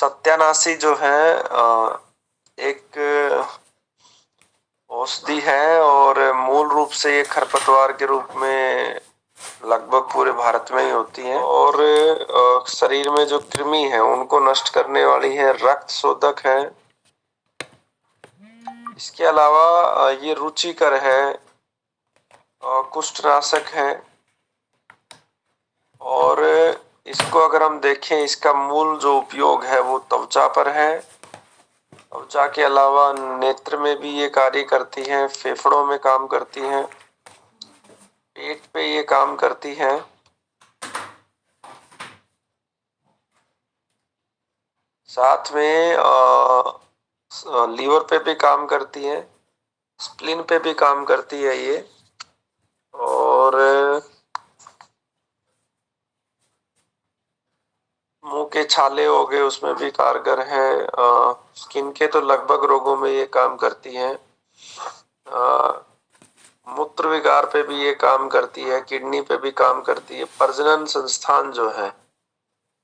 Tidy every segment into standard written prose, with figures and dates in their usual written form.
सत्यानाशी जो है एक औषधि है और मूल रूप से ये खरपतवार के रूप में लगभग पूरे भारत में ही होती है और शरीर में जो कृमि है उनको नष्ट करने वाली है, रक्त शोधक है। इसके अलावा ये रुचिकर है, कुष्ठनाशक है और इसको अगर हम देखें, इसका मूल जो उपयोग है वो त्वचा पर है। त्वचा के अलावा नेत्र में भी ये कार्य करती है, फेफड़ों में काम करती है, पेट पे ये काम करती है। साथ में लीवर पे भी काम करती है, स्प्लीन पे भी काम करती है ये। और मुंह के छाले हो गए उसमें भी कारगर है। स्किन के तो लगभग रोगों में ये काम करती है। मूत्र विकार पे भी ये काम करती है, किडनी पे भी काम करती है। प्रजनन संस्थान जो है,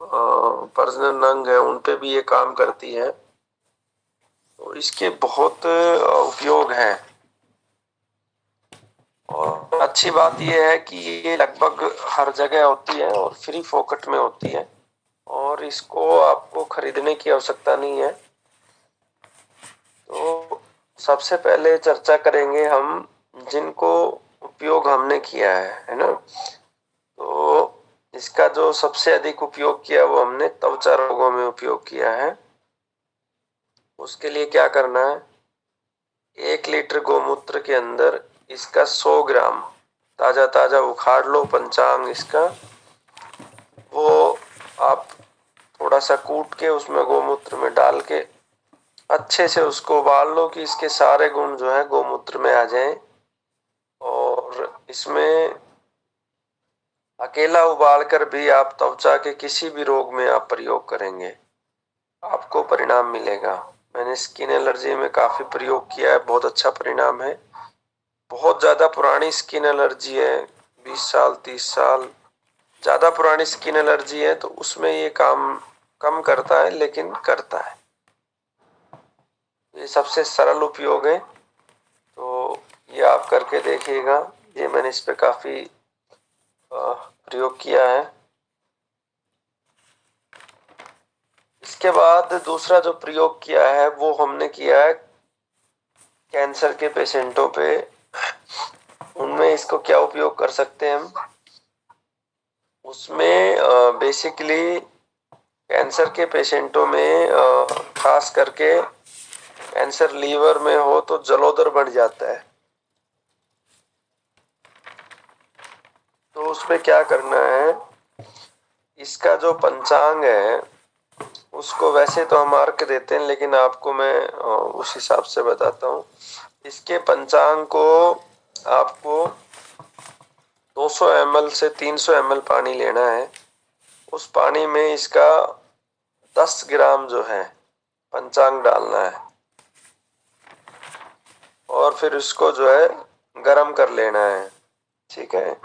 प्रजनन अंग है, उन पे भी ये काम करती है। तो इसके बहुत उपयोग हैं और अच्छी बात यह है कि ये लगभग हर जगह होती है और फ्री फोकट में होती है और इसको आपको खरीदने की आवश्यकता नहीं है। तो सबसे पहले चर्चा करेंगे हम जिनको उपयोग हमने किया है ना। तो इसका जो सबसे अधिक उपयोग किया वो हमने त्वचा रोगों में उपयोग किया है। उसके लिए क्या करना है, 1 लीटर गोमूत्र के अंदर इसका 100 ग्राम ताजा ताजा उखाड़ लो, पंचांग इसका, वो आप थोड़ा सा कूट के उसमें गोमूत्र में डाल के अच्छे से उसको उबाल लो कि इसके सारे गुण जो है गोमूत्र में आ जाएं। और इसमें अकेला उबाल कर भी आप त्वचा के किसी भी रोग में आप प्रयोग करेंगे, आपको परिणाम मिलेगा। मैंने स्किन एलर्जी में काफी प्रयोग किया है, बहुत अच्छा परिणाम है। बहुत ज्यादा पुरानी स्किन एलर्जी है, 20 साल 30 साल ज्यादा पुरानी स्किन एलर्जी है, तो उसमें ये काम कम करता है लेकिन करता है। ये सबसे सरल उपयोग है, तो ये आप करके देखिएगा। ये मैंने इस पे काफी प्रयोग किया है। इसके बाद दूसरा जो प्रयोग किया है वो हमने किया है कैंसर के पेशेंटों पे। उनमें इसको क्या उपयोग कर सकते हैं हम, उसमें बेसिकली कैंसर के पेशेंटों में खास करके कैंसर लीवर में हो तो जलोदर बढ़ जाता है। तो उसमें क्या करना है, इसका जो पंचांग है उसको वैसे तो हम अर्क देते हैं लेकिन आपको मैं उस हिसाब से बताता हूँ। इसके पंचांग को आपको 200 ml से 300 ml पानी लेना है। उस पानी में इसका 10 ग्राम जो है पंचांग डालना है और फिर इसको जो है गरम कर लेना है। ठीक है,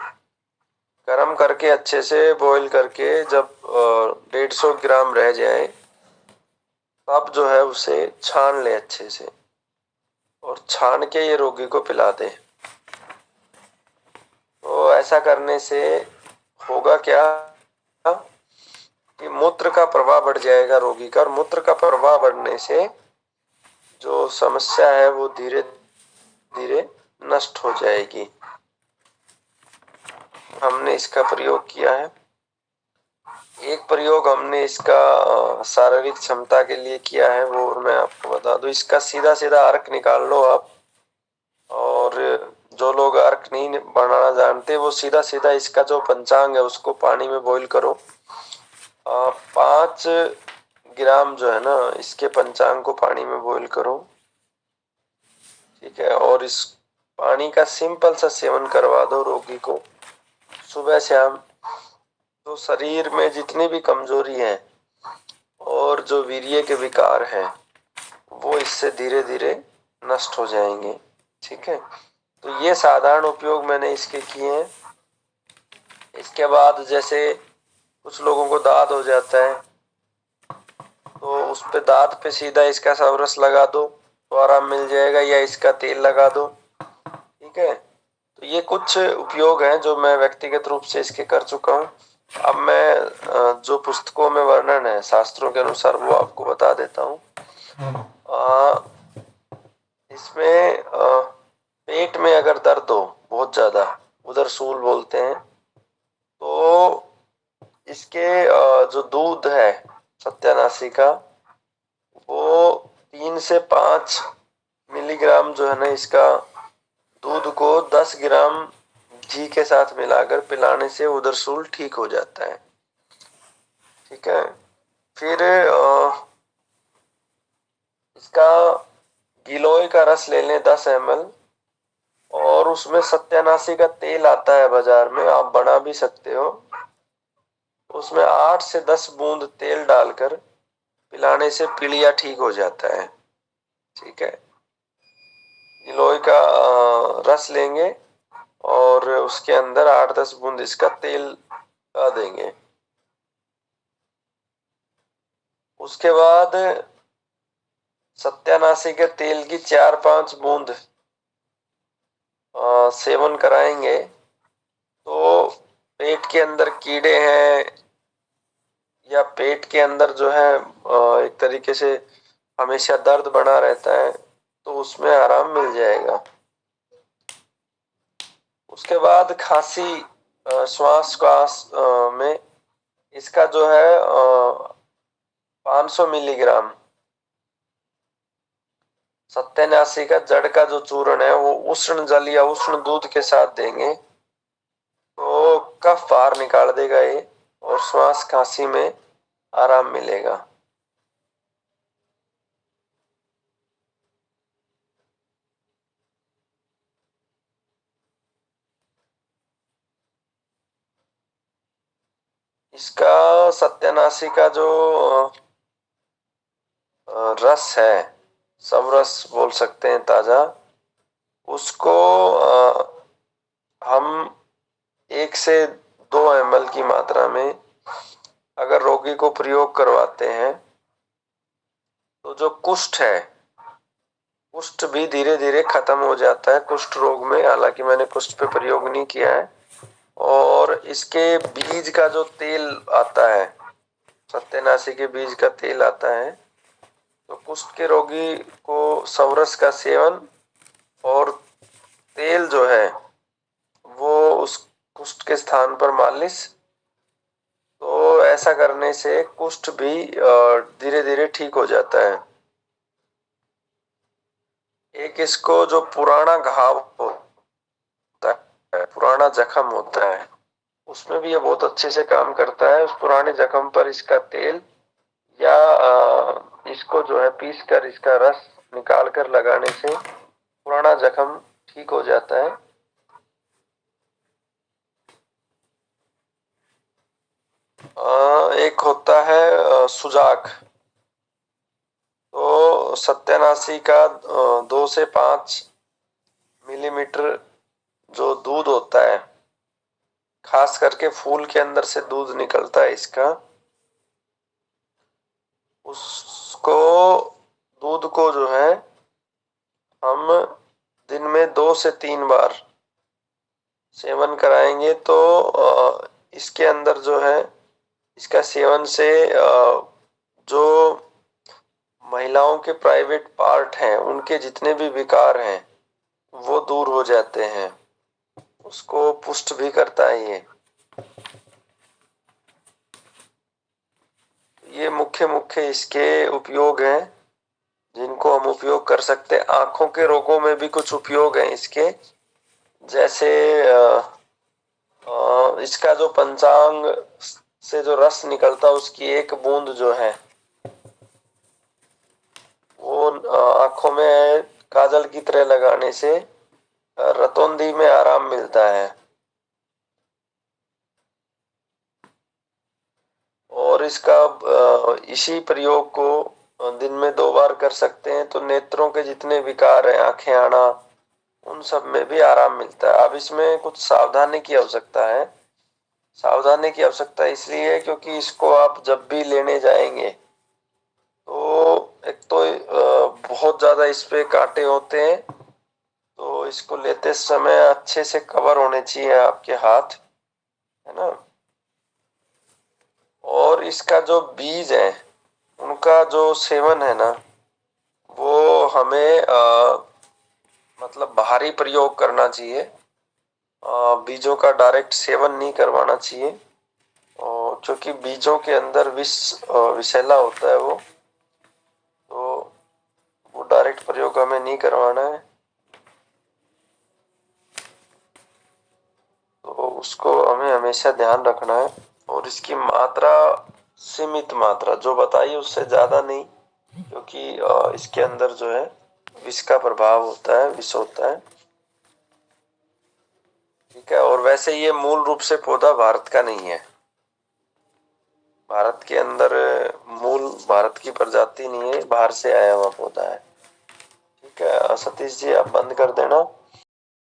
गरम करके अच्छे से बॉईल करके जब 150 ग्राम रह जाए तब जो है उसे छान ले अच्छे से और छान के ये रोगी को पिला दे। तो ऐसा करने से होगा क्या कि मूत्र का प्रवाह बढ़ जाएगा रोगी का, और मूत्र का प्रवाह बढ़ने से जो समस्या है वो धीरे धीरे नष्ट हो जाएगी। हमने इसका प्रयोग किया है। एक प्रयोग हमने इसका शारीरिक क्षमता के लिए किया है, वो मैं आपको बता दूं। इसका सीधा सीधा अर्क निकाल लो आप, और जो लोग अर्क नहीं बनाना जानते वो सीधा सीधा इसका जो पंचांग है उसको पानी में बॉईल करो। 5 ग्राम जो है ना इसके पंचांग को पानी में बॉईल करो। ठीक है, और इस पानी का सिंपल सा सेवन करवा दो रोगी को सुबह शाम। तो शरीर में जितनी भी कमजोरी है और जो वीर्य के विकार हैं वो इससे धीरे धीरे नष्ट हो जाएंगे। ठीक है, तो ये साधारण उपयोग मैंने इसके किए हैं। इसके बाद जैसे कुछ लोगों को दाद हो जाता है तो उस पे दांत पे सीधा इसका सबरस लगा दो तो आराम मिल जाएगा, या इसका तेल लगा दो। ठीक है, तो ये कुछ उपयोग हैं जो मैं व्यक्तिगत रूप से इसके कर चुका हूँ। अब मैं जो पुस्तकों में वर्णन है शास्त्रों के अनुसार वो आपको बता देता हूँ। इसमें पेट में अगर दर्द हो बहुत ज्यादा, उदरसूल बोलते हैं, तो इसके जो दूध है सत्यानाशी का, वो 3 से 5 मिलीग्राम जो है ना, इसका दूध को 10 ग्राम घी के साथ मिलाकर पिलाने से उदरसूल ठीक हो जाता है। ठीक है, फिर इसका गिलोय का रस ले लें 10 ml, और उसमें सत्यानाशी का तेल आता है बाजार में, आप बना भी सकते हो। उसमें 8 से 10 बूंद तेल डालकर पिलाने से पीलिया ठीक हो जाता है। ठीक है, गिलोय का रस लेंगे और उसके अंदर 8-10 बूंद इसका तेल डाल देंगे। उसके बाद सत्यानाशी के तेल की 4-5 बूंद सेवन कराएंगे तो पेट के अंदर कीड़े हैं या पेट के अंदर जो है एक तरीके से हमेशा दर्द बना रहता है, तो उसमें आराम मिल जाएगा। उसके बाद खांसी, श्वास में इसका जो है 500 मिलीग्राम सत्यानाशी का जड़ का जो चूर्ण है वो उष्ण जल या उष्ण दूध के साथ देंगे तो कफ बाहर निकाल देगा ये, और श्वास खांसी में आराम मिलेगा। इसका सत्यानाशी का जो रस है, सब रस बोल सकते हैं ताजा, उसको हम 1 से 2 ml की मात्रा में अगर रोगी को प्रयोग करवाते हैं तो जो कुष्ठ है, कुष्ठ भी धीरे धीरे खत्म हो जाता है कुष्ठ रोग में। हालांकि मैंने कुष्ठ पे प्रयोग नहीं किया है। और इसके बीज का जो तेल आता है, सत्यानाशी के बीज का तेल आता है, तो कुष्ठ के रोगी को सवरस का सेवन और तेल जो है वो उस कुष्ठ के स्थान पर मालिश, तो ऐसा करने से कुष्ठ भी धीरे धीरे ठीक हो जाता है। एक इसको जो पुराना घाव होता है, पुराना जख्म होता है, उसमें भी ये बहुत अच्छे से काम करता है। उस पुराने जख्म पर इसका तेल या इसको जो है पीस कर इसका रस निकाल कर लगाने से पुराना जख्म ठीक हो जाता है। एक होता है सुजाक, तो सत्यानाशी का 2 से 5 मिलीमीटर जो दूध होता है, खास करके फूल के अंदर से दूध निकलता है इसका, उसको दूध को जो है हम दिन में 2 से 3 बार सेवन कराएंगे तो इसके अंदर जो है इसका सेवन से जो महिलाओं के प्राइवेट पार्ट हैं उनके जितने भी विकार हैं वो दूर हो जाते हैं, उसको पुष्ट भी करता है ये मुख्य मुख्य इसके उपयोग हैं जिनको हम उपयोग कर सकते हैं। आंखों के रोगों में भी कुछ उपयोग हैं इसके, जैसे इसका जो पंचांग से जो रस निकलता है उसकी 1 बूंद जो है वो आंखों में काजल की तरह लगाने से रतौंधी में आराम मिलता है। और इसका इसी प्रयोग को दिन में 2 बार कर सकते हैं तो नेत्रों के जितने विकार हैं, आंखें आना, उन सब में भी आराम मिलता है। अब इसमें कुछ सावधानी की आवश्यकता है। सावधानी की आवश्यकता इसलिए है क्योंकि इसको आप जब भी लेने जाएंगे तो बहुत ज्यादा इस पे कांटे होते हैं, तो इसको लेते समय अच्छे से कवर होने चाहिए आपके हाथ, है ना। और इसका जो बीज है उनका जो सेवन है ना, वो हमें मतलब भारी प्रयोग करना चाहिए। बीजों का डायरेक्ट सेवन नहीं करवाना चाहिए, और क्योंकि बीजों के अंदर विषैला होता है वो, तो वो डायरेक्ट प्रयोग हमें नहीं करवाना है। तो उसको हमें हमेशा ध्यान रखना है। और इसकी मात्रा सीमित मात्रा जो बताई उससे ज्यादा नहीं, क्योंकि इसके अंदर जो है विष का प्रभाव होता है, विष होता है। ठीक है। और वैसे ये मूल रूप से पौधा भारत का नहीं है, भारत के अंदर मूल भारत की प्रजाति नहीं है, बाहर से आया हुआ पौधा है। ठीक है सतीश जी, आप बंद कर देना।